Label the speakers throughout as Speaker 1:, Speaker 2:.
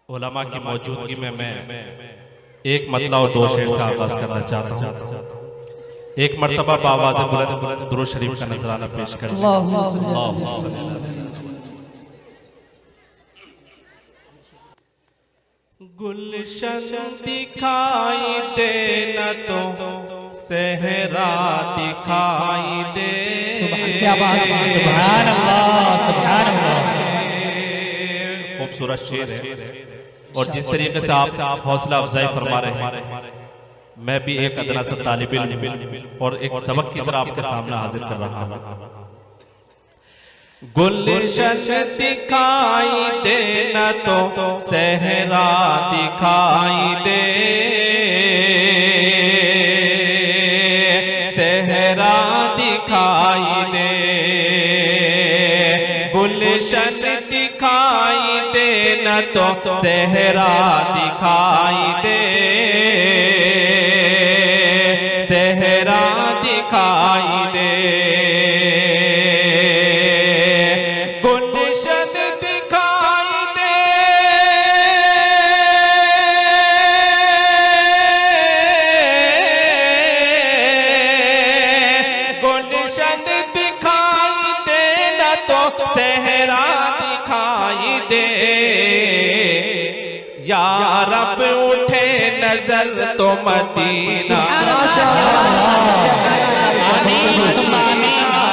Speaker 1: उलमा की मौजूदगी में मैं एक मतला और दो शेर से आगाज करना चाहता हूँ। एक मर्तबा बावाज़े बुलंद दुरूद शरीफ का नजराना पेश करें। गुलशन दिखाई दे न तो सहरा दिखाई दे।
Speaker 2: क्या बात है, सुभान अल्लाह, सुभान अल्लाह।
Speaker 1: खूबसूरत शेर है और जिस तरीके से आप हौसला अफजाई फरमा रहे हैं, मैं भी एक अदना सा तालिब इल्म और एक सबक की तरह आपके सामने हाजिर कर रहा हूँ। गुलशन दिखाई दे न तो सहरा दिखाई दे, सहरा दिखाई दे। गुलशन दिखाई दे न तो सहरा दिखाई दे, सहरा दिखाई दे। गुलशन दिखाई दे, गुलशन दिखाई दे न तो सहरा दिखाई दे। या रब उठे नजर तो मदीना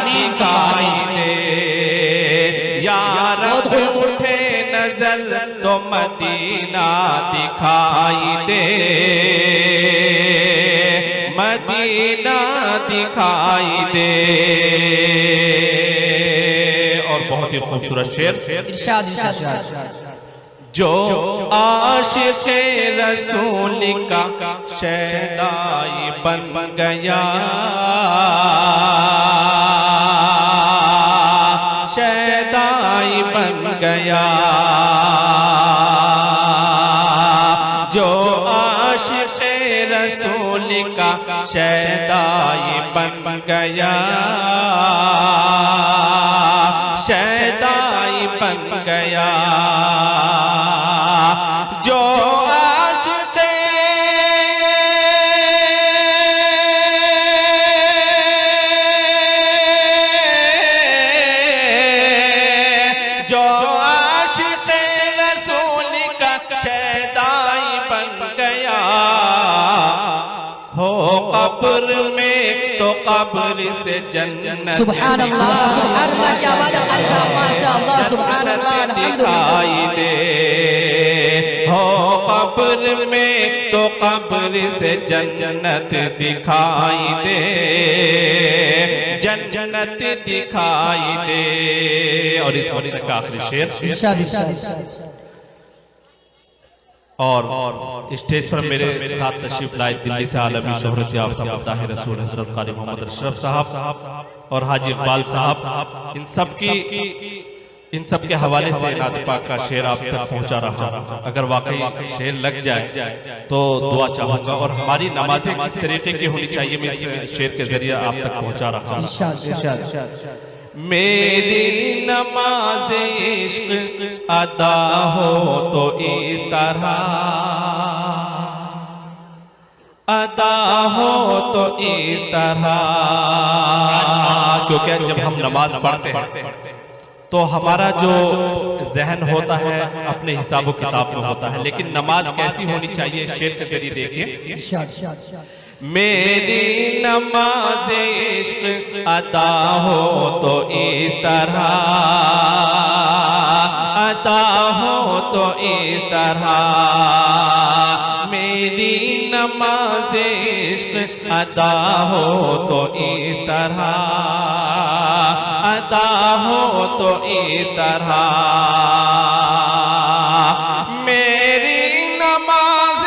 Speaker 1: दिखाई दे। या रब उठे नजर तो मदीना दिखाई दे, मदीना दिखाई दे। और बहुत ही खूबसूरत शेर,
Speaker 2: इरशाद इरशाद।
Speaker 1: जो आशिक़े रसूल का शहदाई बन गया, शहदाई बन गया। जो आशिक़े रसूल का शहदाई बन गया, शहदाई बन गया। जो आशिक़े जो आशिक़े रसूल का शहदाई बन गया, हो कब्र में तो कब्र से जन्नत
Speaker 2: सुभान अल्लाह, सुभान अल्लाह। क्या बात है कारी साहब, माशाअल्लाह, सुभान अल्लाह, अल्हम्दुलिल्लाह।
Speaker 1: हो कब्र में तो कब्र से जन्नत दिखाई दे, जन्नत दिखाई दे। और इस वक्त का आखिरी शेर,
Speaker 2: इरशाद इरशाद।
Speaker 1: और स्टेज पर मेरे साथ तशरीफ लाए दिल्ली से आलमी शोहरत याफ्ता मद्दाह रसूल हज़रत क़ारी मोहम्मद अशरफ साहब और हाजी इकबाल साहब, इन सब के हवाले से नात पाक का शेर आप तक पहुंचा रहा हूं। अगर वाकई शेर लग जाए तो दुआ चाहूंगा। और हमारी नमाजें किस तरीके की होनी चाहिए, मैं इस शेर के जरिए आप तक पहुंचा रहा हूं।
Speaker 2: इरशाद इरशाद।
Speaker 1: मेरी नमाज इश्क अदा हो तो इस तरह, अदा हो तो इस तरह। क्योंकि जब हम नमाज पढ़ते हैं तो हमारा जो जहन होता है अपने हिसाब किताब में होता है, लेकिन नमाज कैसी होनी चाहिए शेर के जरिए देखिए। मेरी नमाज इश्क अदा हो तो इस तरह, अदा हो तो इस तरह। मेरी नमाज इश्क अदा हो तो इस तरह, अदा हो तो इस तरह। मेरी नमाज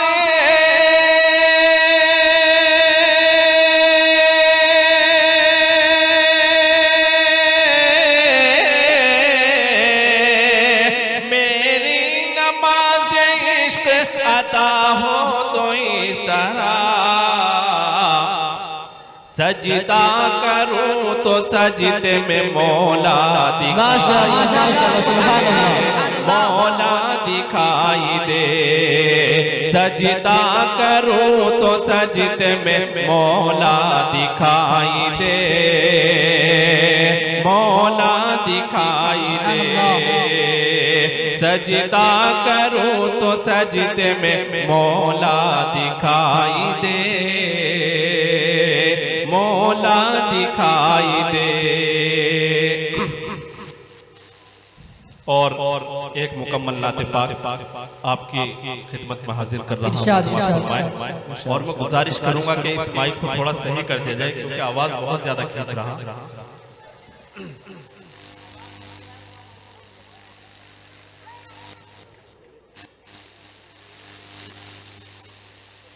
Speaker 1: अदा हो तो इस तरह। सजदा करूं तो सजदे में मौला दिखाई, मौला दिखाई दे। सजदा करूं तो सजदे में मौला दिखाई दे, मौला दिखाई दे। सजदा करूं तो सजदे में मौला दिखाई दे, मौला दिखाई दे। और एक मुकम्मल नाते पाक आपकी खिदमत में हाजिर कर रहा हूं। और मैं गुजारिश करूंगा कि इस माइक को थोड़ा सही कर दिया जाए क्योंकि आवाज बहुत ज्यादा खींच रहा है।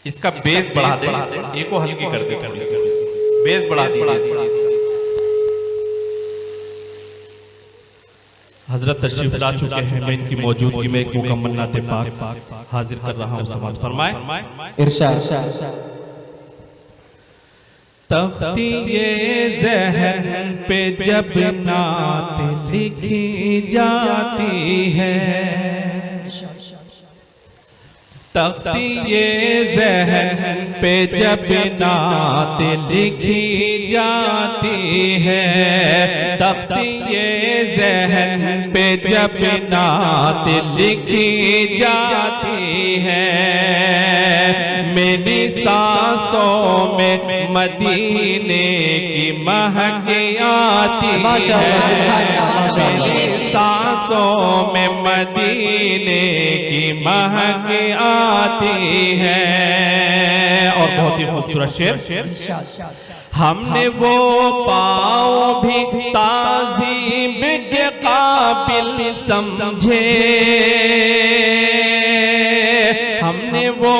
Speaker 1: इसका बेस बढ़ा दे, एक को हल्की कर दे, बेस बढ़ा दे। हजरत तशरीफ ला चुके हैं, मैं इनकी मौजूदगी में एक मुकम्मल नाते पाक हाजिर कर रहा हूं। समाअत फरमाएं।
Speaker 3: इरशाद।
Speaker 1: तख्ती ये ज़हन पे जब नात लिखी जाती है, तख्ती ये ज़हन पे जब नात लिखी जाती है, तख्ती ये ज़हन पे जब नात लिखी जाती है, मेरी सांसों में मदीने की महक आती है, मेरी सांसों में मदीने की महक आती है। और बहुत ही खूबसूरत शेर। हमने वो पाँव भी ताज़ीम के काबिल समझे, हमने वो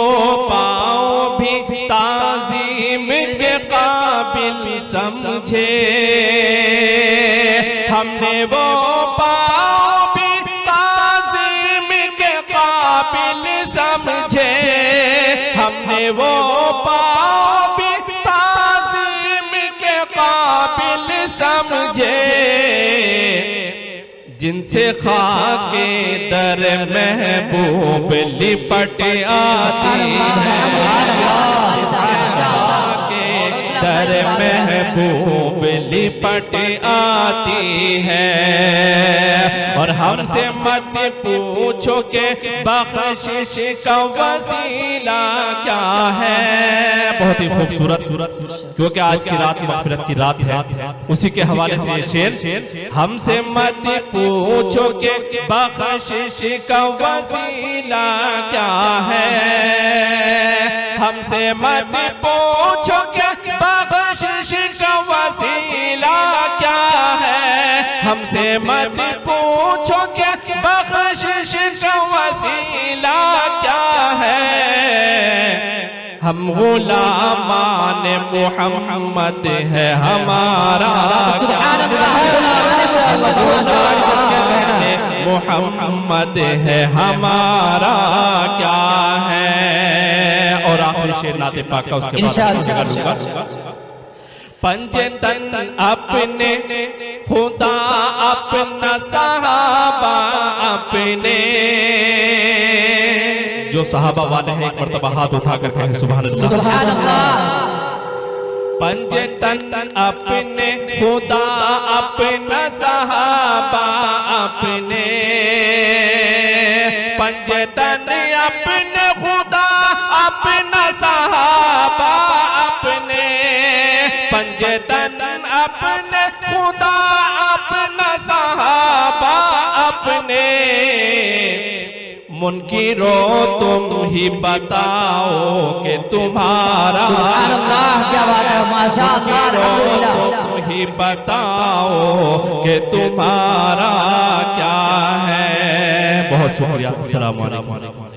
Speaker 1: पाँव भी ताज़ीम के काबिल समझे, हमने वो पाँव भी ताज़ीम के काबिल समझे, हमने वो पाँव भी ताज़ीम के काबिल समझे, जिनसे खाके दर महबूब लिपट आती है, दर महबूब लिपट आती है। और हमसे मत पूछो के बख्शिश का वसीला क्या है। बहुत ही खूबसूरत, क्योंकि आज की रात मग़फ़िरत की रात है, उसी के हवाले से ये शेर। हमसे मत पूछो के बख्शिश का वसीला क्या है, हमसे मत पूछो के बख्शिश का वसीला क्या है, हमसे मत पूछो के बख्शिश का वसीला क्या है। हम गुलामान मुहम्मद है हमारा, मुहम्मद है हमारा क्या है। और आखिरी शेर नाते पाक का उसके बाद पंजतन अपने खुदा अपना सहाबा अपने, जो सहाबा वाले हैं एक मर्तबा हाथ उठाकर कहें सुभान अल्लाह। पंजतन अपने खुदा अपना सहाबा अपने, पंजतन अपने खुदा अपना सहाबा अपने, पंजतन अपने खुदा अपना सहाबा अपने, मुनकिरो तुम ही बताओ कि तुम्हारा,
Speaker 2: क्या बात है, माशाअल्लाह,
Speaker 1: तुम ही बताओ कि तुम्हारा क्या है। बहुत शुक्रिया। अस्सलाम वालेकुम।